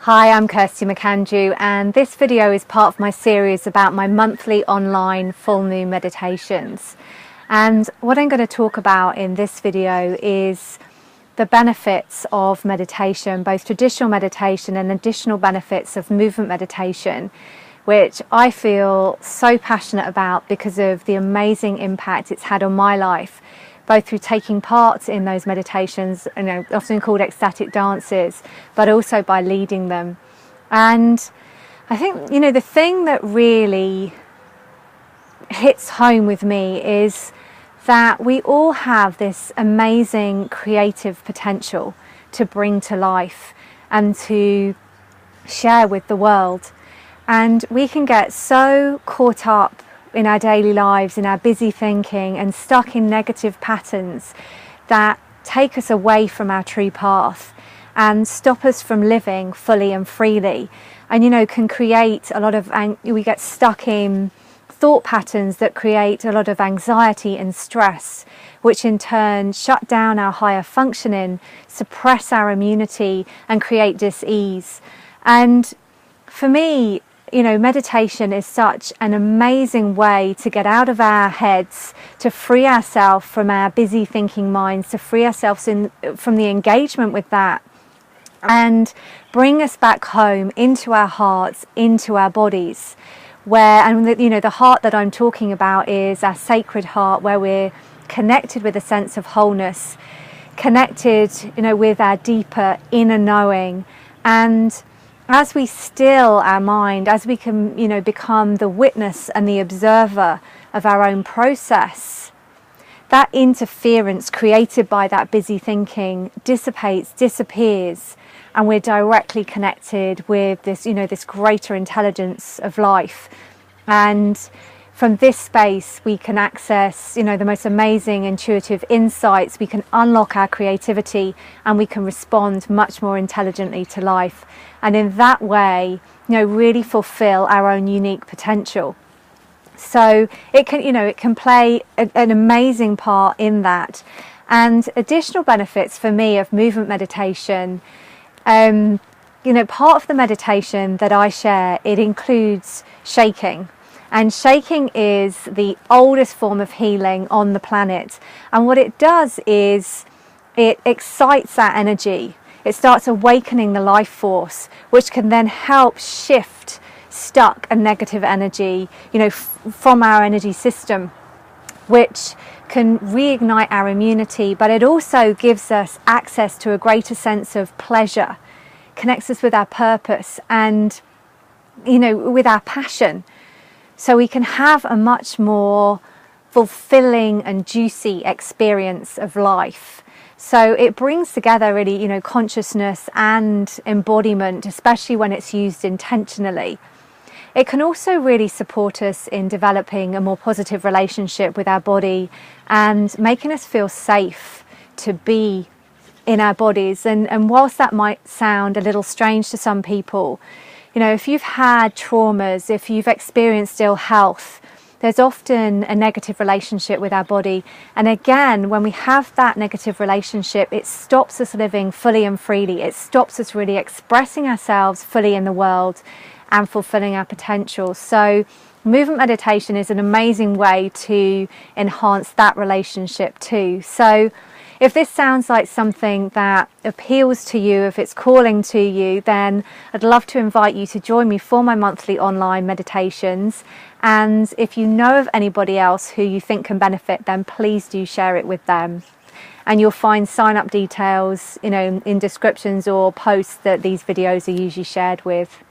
Hi, I'm Kirsty McAndrew, and this video is part of my series about my monthly online full moon meditations. And what I'm going to talk about in this video is the benefits of meditation, both traditional meditation and additional benefits of movement meditation, which I feel so passionate about because of the amazing impact it's had on my life, both through taking part in those meditations, often called ecstatic dances, but also by leading them. And I think, the thing that really hits home with me is that we all have this amazing creative potential to bring to life and to share with the world. And we can get so caught up in our daily lives, in our busy thinking, and stuck in negative patterns that take us away from our true path and stop us from living fully and freely, and can create a lot of, we get stuck in thought patterns that create a lot of anxiety and stress, which in turn shut down our higher functioning, suppress our immunity, and create dis-ease. And for me, meditation is such an amazing way to get out of our heads, to free ourselves from our busy thinking minds, to free ourselves from the engagement with that, and bring us back home into our hearts, into our bodies, the heart that I'm talking about is our sacred heart, where we're connected with a sense of wholeness, connected, with our deeper inner knowing. And as we still our mind, as we can, become the witness and the observer of our own process, that interference created by that busy thinking dissipates, disappears, and we're directly connected with this, this greater intelligence of life. And from this space, we can access, the most amazing intuitive insights. We can unlock our creativity, and we can respond much more intelligently to life. And in that way, really fulfill our own unique potential. So it can play an amazing part in that. And additional benefits for me of movement meditation, part of the meditation that I share, it includes shaking. And shaking is the oldest form of healing on the planet. And what it does is it excites our energy. It starts awakening the life force, which can then help shift stuck and negative energy, from our energy system, which can reignite our immunity. But it also gives us access to a greater sense of pleasure, connects us with our purpose and, with our passion. So we can have a much more fulfilling and juicy experience of life. So it brings together really, consciousness and embodiment, especially when it's used intentionally. It can also really support us in developing a more positive relationship with our body and making us feel safe to be in our bodies. And whilst that might sound a little strange to some people, if you've had traumas, if you've experienced ill health, there's often a negative relationship with our body. And again, when we have that negative relationship, it stops us living fully and freely. It stops us really expressing ourselves fully in the world and fulfilling our potential. So movement meditation is an amazing way to enhance that relationship too. So if this sounds like something that appeals to you, if it's calling to you, then I'd love to invite you to join me for my monthly online meditations. And if you know of anybody else who you think can benefit, then please do share it with them. And you'll find sign-up details, in descriptions or posts that these videos are usually shared with.